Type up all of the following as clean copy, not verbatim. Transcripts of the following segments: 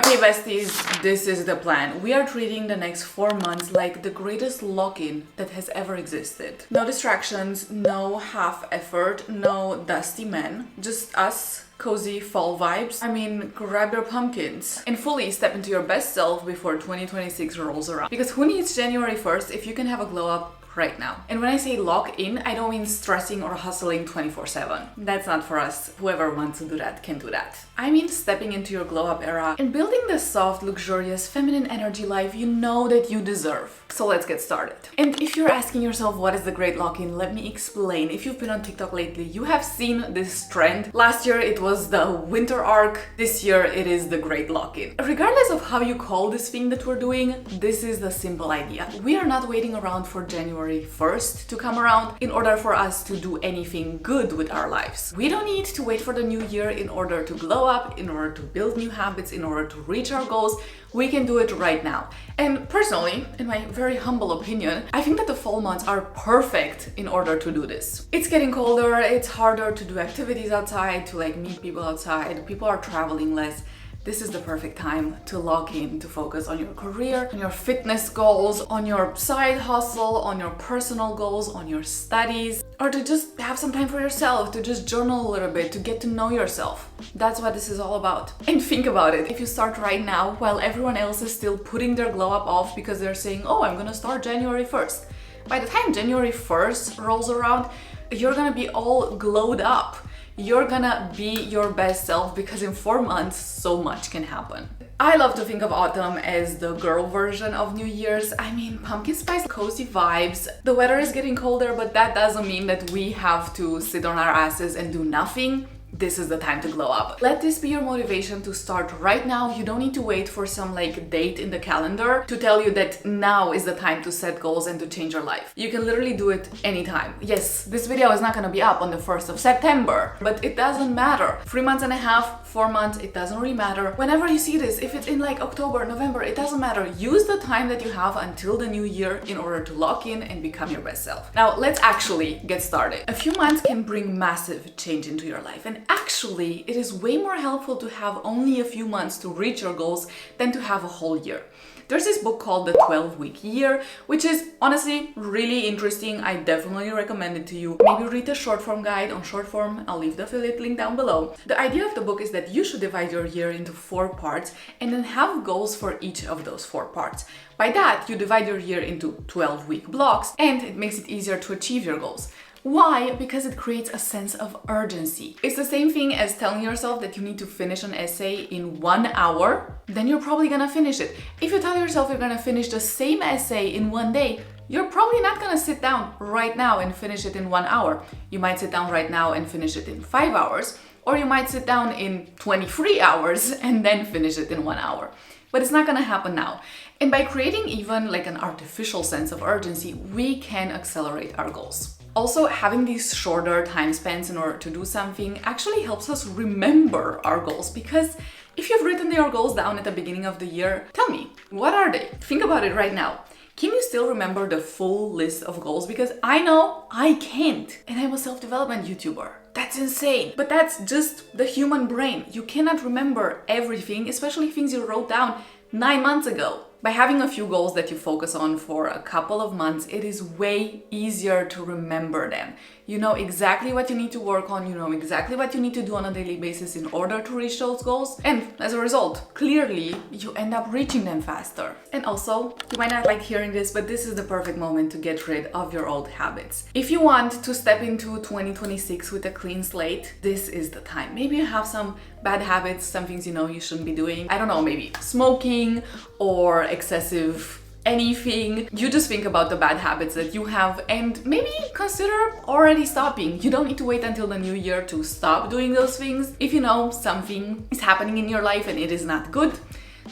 Okay, besties, this is the plan. We are treating the next 4 months like the greatest lock-in that has ever existed. No distractions, no half effort, no dusty men, just us, cozy fall vibes. I mean, grab your pumpkins and fully step into your best self before 2026 rolls around. Because who needs January 1st if you can have a glow up right now? And when I say lock in, I don't mean stressing or hustling 24/7. That's not for us. Whoever wants to do that can do that. I mean stepping into your glow up era and building the soft, luxurious, feminine energy life you know that you deserve. So let's get started. And if you're asking yourself what is the great lock-in, let me explain. If you've been on TikTok lately, you have seen this trend. Last year it was the winter arc. This year it is the great lock-in. Regardless of how you call this thing that we're doing, this is the simple idea. We are not waiting around for January 1st to come around in order for us to do anything good with our lives. We don't need to wait for the new year in order to glow up, in order to build new habits, in order to reach our goals. We can do it right now. And personally, in my very humble opinion, I think that the fall months are perfect in order to do this. It's getting colder, it's harder to do activities outside, to meet people outside, people are traveling less. This is the perfect time to lock in, to focus on your career, on your fitness goals, on your side hustle, on your personal goals, on your studies, or to just have some time for yourself, to just journal a little bit, to get to know yourself. That's what this is all about. And think about it, if you start right now while everyone else is still putting their glow up off because they're saying, oh, I'm gonna start January 1st. By the time January 1st rolls around, you're gonna be all glowed up. You're gonna be your best self because in 4 months, so much can happen. I love to think of autumn as the girl version of New Year's. I mean, pumpkin spice, cozy vibes. The weather is getting colder, but that doesn't mean that we have to sit on our asses and do nothing. This is the time to glow up. Let this be your motivation to start right now. You don't need to wait for some date in the calendar to tell you that now is the time to set goals and to change your life. You can literally do it anytime. Yes, this video is not gonna be up on the 1st of September, but it doesn't matter. 3 months and a half, 4 months, it doesn't really matter. Whenever you see this, if it's in October, November, it doesn't matter. Use the time that you have until the new year in order to lock in and become your best self. Now, let's actually get started. A few months can bring massive change into your life, and actually, it is way more helpful to have only a few months to reach your goals than to have a whole year. There's this book called The 12-Week Year, which is honestly really interesting. I definitely recommend it to you. Maybe read the short form guide on short form. I'll leave the affiliate link down below. The idea of the book is that you should divide your year into 4 parts and then have goals for each of those 4 parts. By that, you divide your year into 12-week blocks and it makes it easier to achieve your goals. Why? Because it creates a sense of urgency. It's the same thing as telling yourself that you need to finish an essay in 1 hour, then you're probably gonna finish it. If you tell yourself you're gonna finish the same essay in 1 day, you're probably not gonna sit down right now and finish it in 1 hour. You might sit down right now and finish it in 5 hours, or you might sit down in 23 hours and then finish it in 1 hour. But it's not gonna happen now. And by creating even an artificial sense of urgency, we can accelerate our goals. Also, having these shorter time spans in order to do something actually helps us remember our goals, because if you've written your goals down at the beginning of the year, tell me, what are they? Think about it right now. Can you still remember the full list of goals? Because I know I can't, and I'm a self-development YouTuber. That's insane. But that's just the human brain. You cannot remember everything, especially things you wrote down 9 months ago. By having a few goals that you focus on for a couple of months, it is way easier to remember them. You know exactly what you need to work on, you know exactly what you need to do on a daily basis in order to reach those goals. And as a result, clearly, you end up reaching them faster. And also, you might not like hearing this, but this is the perfect moment to get rid of your old habits. If you want to step into 2026 with a clean slate, this is the time. Maybe you have some bad habits, some things you know you shouldn't be doing. I don't know, maybe smoking or excessive anything. You just think about the bad habits that you have and maybe consider already stopping. You don't need to wait until the new year to stop doing those things. If you know something is happening in your life and it is not good,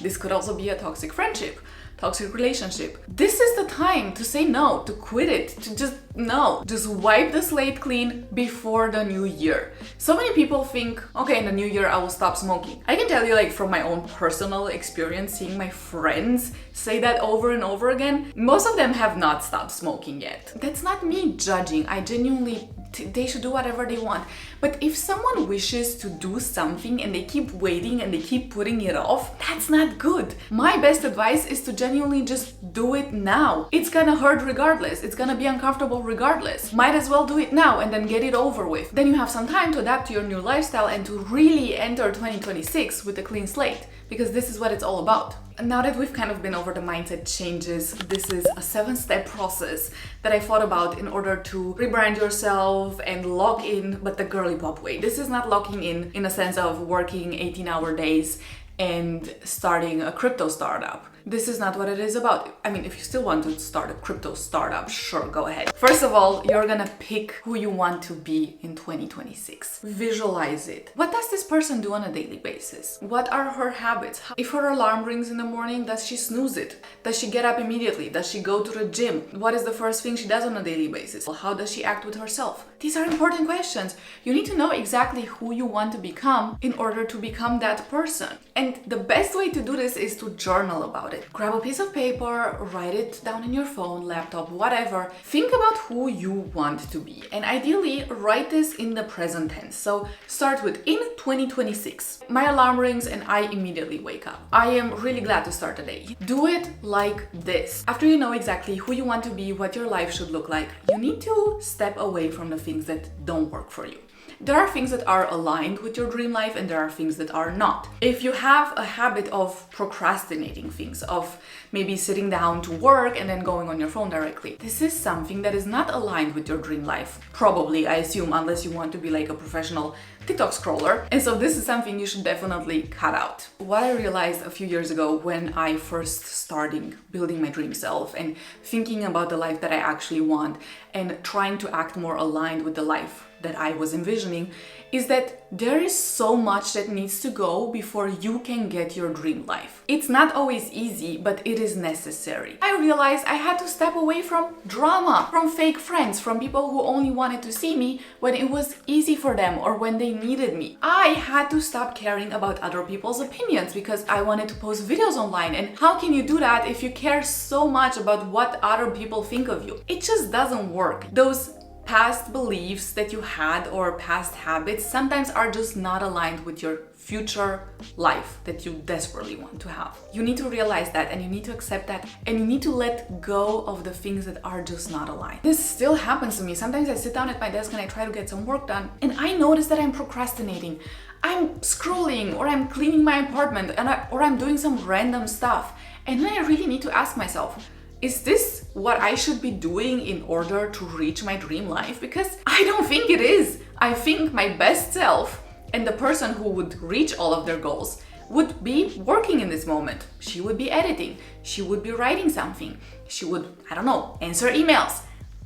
this could also be a toxic friendship, toxic relationship. This is the time to say no, to quit it, to just no. Just wipe the slate clean before the new year. So many people think, okay, in the new year I will stop smoking. I can tell you from my own personal experience, seeing my friends say that over and over again, most of them have not stopped smoking yet. That's not me judging. I genuinely They should do whatever they want. But if someone wishes to do something and they keep waiting and they keep putting it off, that's not good. My best advice is to genuinely just do it now. It's gonna hurt regardless. It's gonna be uncomfortable regardless. Might as well do it now and then get it over with. Then you have some time to adapt to your new lifestyle and to really enter 2026 with a clean slate, because this is what it's all about. Now that we've kind of been over the mindset changes, this is a 7-step process that I thought about in order to rebrand yourself and lock in, but the girly pop way. This is not locking in a sense of working 18-hour days and starting a crypto startup. This is not what it is about. I mean, if you still want to start a crypto startup, sure, go ahead. First of all, you're gonna pick who you want to be in 2026. Visualize it. What does this person do on a daily basis? What are her habits? If her alarm rings in the morning, does she snooze it? Does she get up immediately? Does she go to the gym? What is the first thing she does on a daily basis? How does she act with herself? These are important questions. You need to know exactly who you want to become in order to become that person. And the best way to do this is to journal about it. Grab a piece of paper, write it down in your phone, laptop, whatever. Think about who you want to be. And ideally, write this in the present tense. So start with in 2026. My alarm rings and I immediately wake up. I am really glad to start the day. Do it like this. After you know exactly who you want to be, what your life should look like, you need to step away from the things that don't work for you. There are things that are aligned with your dream life and there are things that are not. If you have a habit of procrastinating things, of maybe sitting down to work and then going on your phone directly, this is something that is not aligned with your dream life. Probably, I assume, unless you want to be like a professional TikTok scroller. And so this is something you should definitely cut out. What I realized a few years ago when I first started building my dream self and thinking about the life that I actually want and trying to act more aligned with the life that I was envisioning, is that there is so much that needs to go before you can get your dream life. It's not always easy, but it is necessary. I realized I had to step away from drama, from fake friends, from people who only wanted to see me when it was easy for them or when they needed me. I had to stop caring about other people's opinions because I wanted to post videos online. And how can you do that if you care so much about what other people think of you? It just doesn't work. Those past beliefs that you had or past habits sometimes are just not aligned with your future life that you desperately want to have. You need to realize that and you need to accept that and you need to let go of the things that are just not aligned. This still happens to me. Sometimes I sit down at my desk and I try to get some work done and I notice that I'm procrastinating. I'm scrolling or I'm cleaning my apartment or I'm doing some random stuff. And then I really need to ask myself, is this what I should be doing in order to reach my dream life? Because I don't think it is. I think my best self and the person who would reach all of their goals would be working in this moment. She would be editing. She would be writing something. She would, I don't know, answer emails.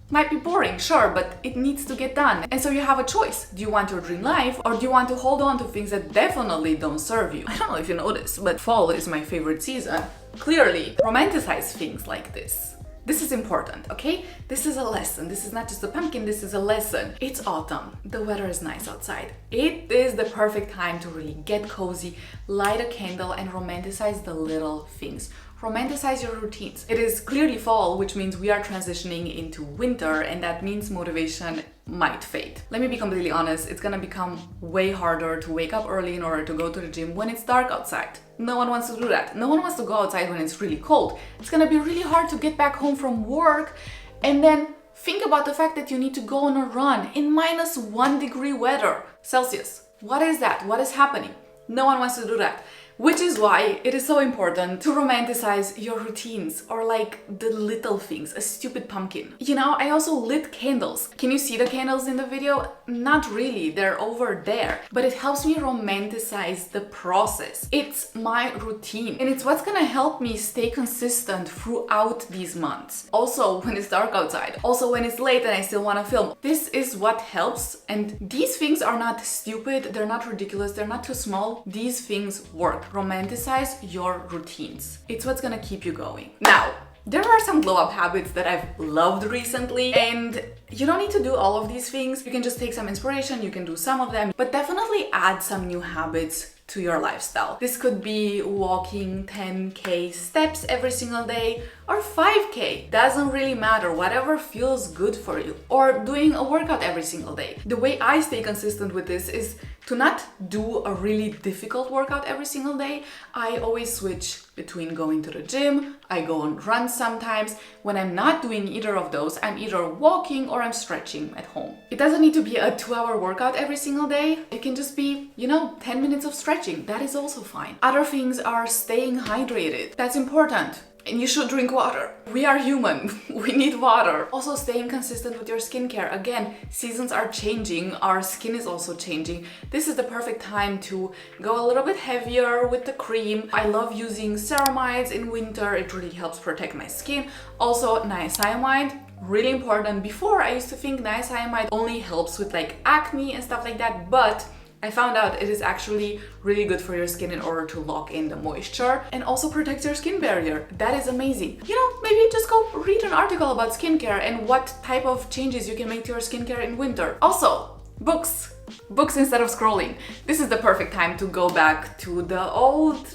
Might be boring, sure, but it needs to get done. And so you have a choice. Do you want your dream life or do you want to hold on to things that definitely don't serve you? I don't know if you know this, but fall is my favorite season. Clearly, romanticize things like this. This is important, okay? This is a lesson. This is not just a pumpkin, this is a lesson. It's autumn. The weather is nice outside. It is the perfect time to really get cozy, light a candle, and romanticize the little things. Romanticize your routines. It is clearly fall, which means we are transitioning into winter, and that means motivation might fade. Let me be completely honest, it's gonna become way harder to wake up early in order to go to the gym when it's dark outside. No one wants to do that. No one wants to go outside when it's really cold. It's gonna be really hard to get back home from work and then think about the fact that you need to go on a run in -1 degree weather Celsius. What is that? What is happening? No one wants to do that. Which is why it is so important to romanticize your routines or like the little things, a stupid pumpkin. You know, I also lit candles. Can you see the candles in the video? Not really, they're over there. But it helps me romanticize the process. It's my routine and it's what's gonna help me stay consistent throughout these months. Also when it's dark outside, also when it's late and I still wanna film. This is what helps, and these things are not stupid, they're not ridiculous, they're not too small. These things work. Romanticize your routines. It's what's gonna keep you going. Now, there are some glow up habits that I've loved recently, and you don't need to do all of these things. You can just take some inspiration, you can do some of them, but definitely add some new habits to your lifestyle. This could be walking 10k steps every single day or 5k. Doesn't really matter, whatever feels good for you. Or doing a workout every single day. The way I stay consistent with this is to not do a really difficult workout every single day. I always switch between going to the gym, I go on runs sometimes. When I'm not doing either of those, I'm either walking or I'm stretching at home. It doesn't need to be a 2-hour workout every single day. It can just be, 10 minutes of stretching. That is also fine. Other things are staying hydrated. That's important. And you should drink water. We are human. We need water. Also, staying consistent with your skincare. Again, seasons are changing. Our skin is also changing. This is the perfect time to go a little bit heavier with the cream. I love using ceramides in winter. It really helps protect my skin. Also, niacinamide. Really important. Before, I used to think niacinamide only helps with like acne and stuff like that, but I found out it is actually really good for your skin in order to lock in the moisture and also protect your skin barrier. That is amazing. Maybe just go read an article about skincare and what type of changes you can make to your skincare in winter. Also, books. Books instead of scrolling. This is the perfect time to go back to the old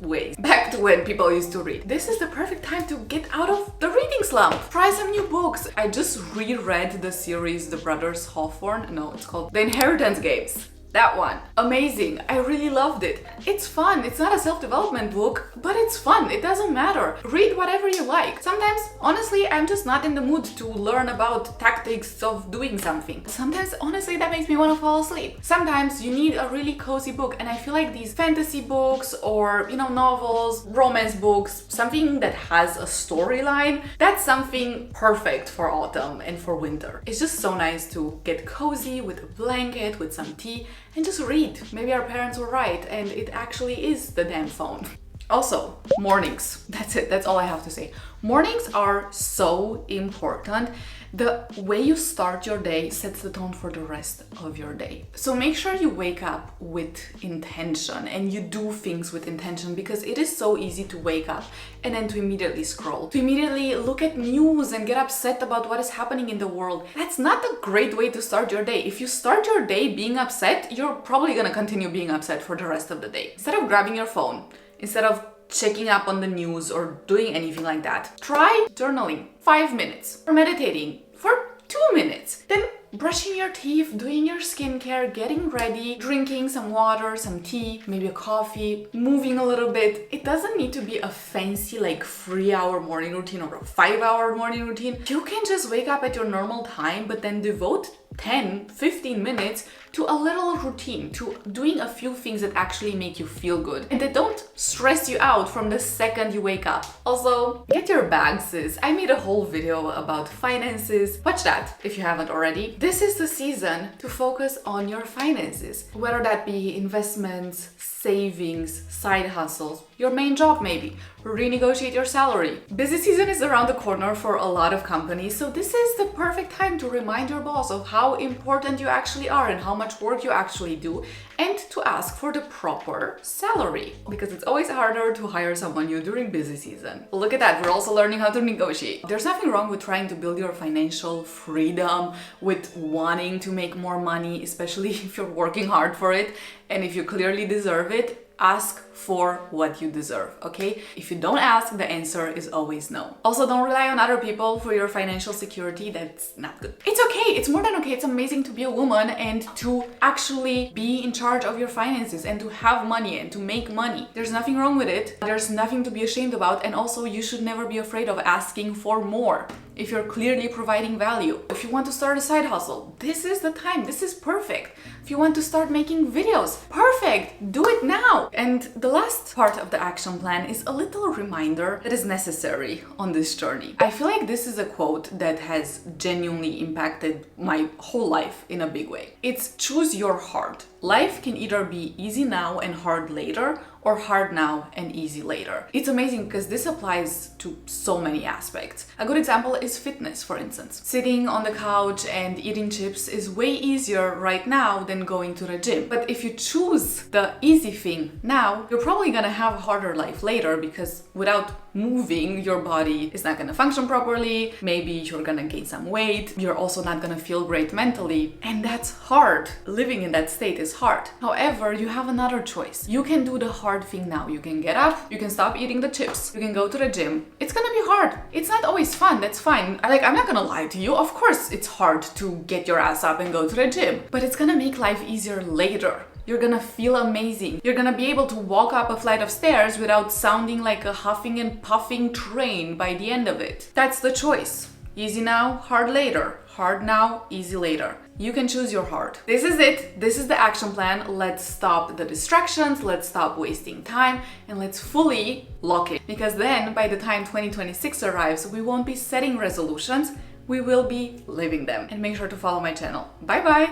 ways, back to when people used to read. This is the perfect time to get out of the reading slump. Try some new books. I just reread the series The Brothers Hawthorne. No, it's called The Inheritance Games. That one. Amazing. I really loved it. It's fun. It's not a self-development book, but it's fun. It doesn't matter. Read whatever you like. Sometimes, honestly, I'm just not in the mood to learn about tactics of doing something. Sometimes, honestly, that makes me want to fall asleep. Sometimes you need a really cozy book, and I feel like these fantasy books or, novels, romance books, something that has a storyline, that's something perfect for autumn and for winter. It's just so nice to get cozy with a blanket, with some tea, and just read. Maybe our parents were right and it actually is the damn phone. Also, mornings. That's it. That's all I have to say. Mornings are so important. The way you start your day sets the tone for the rest of your day. So make sure you wake up with intention and you do things with intention, because it is so easy to wake up and then to immediately scroll, to immediately look at news and get upset about what is happening in the world. That's not a great way to start your day. If you start your day being upset, you're probably gonna continue being upset for the rest of the day. Instead of grabbing your phone, instead of checking up on the news or doing anything like that, try journaling 5 minutes or meditating for 2 minutes. Then brushing your teeth, doing your skincare, getting ready, drinking some water, some tea, maybe a coffee, moving a little bit. It doesn't need to be a fancy 3-hour morning routine or a 5-hour morning routine. You can just wake up at your normal time, but then devote 10-15 minutes to a little routine, to doing a few things that actually make you feel good and that don't stress you out from the second you wake up. Also, get your bag, sis. I made a whole video about finances. Watch that if you haven't already. This is the season to focus on your finances, whether that be investments, savings, side hustles, your main job maybe, renegotiate your salary. Busy season is around the corner for a lot of companies, so this is the perfect time to remind your boss of how important you actually are and how much work you actually do, and to ask for the proper salary, because it's always harder to hire someone new during busy season. Look at that, we're also learning how to negotiate. There's nothing wrong with trying to build your financial freedom, with wanting to make more money, especially if you're working hard for it and if you clearly deserve it. Ask for what you deserve, okay? If you don't ask, the answer is always no. Also, don't rely on other people for your financial security. That's not good. It's okay. It's more than okay. It's amazing to be a woman and to actually be in charge of your finances and to have money and to make money. There's nothing wrong with it. There's nothing to be ashamed about. And also, you should never be afraid of asking for more if you're clearly providing value. If you want to start a side hustle, this is the time. This is perfect. If you want to start making videos, perfect. Do it now. And the last part of the action plan is a little reminder that is necessary on this journey. I feel like this is a quote that has genuinely impacted my whole life in a big way. It's choose your heart. Life can either be easy now and hard later, or hard now and easy later. It's amazing because this applies to so many aspects. A good example is fitness, for instance. Sitting on the couch and eating chips is way easier right now than going to the gym. But if you choose the easy thing now, you're probably gonna have a harder life later, because without moving, your body is not gonna function properly. Maybe you're gonna gain some weight. You're also not gonna feel great mentally. And that's hard. Living in that state is is hard. However, you have another choice. You can do the hard thing now. You can get up, you can stop eating the chips, you can go to the gym. It's gonna be hard. It's not always fun, that's fine. I'm not gonna lie to you. Of course it's hard to get your ass up and go to the gym, but it's gonna make life easier later. You're gonna feel amazing. You're gonna be able to walk up a flight of stairs without sounding like a huffing and puffing train by the end of it. That's the choice. Easy now, hard later. Hard now, easy later. You can choose your hard. This is it. This is the action plan. Let's stop the distractions. Let's stop wasting time and let's fully lock it. Because then by the time 2026 arrives, we won't be setting resolutions. We will be living them. And make sure to follow my channel. Bye bye.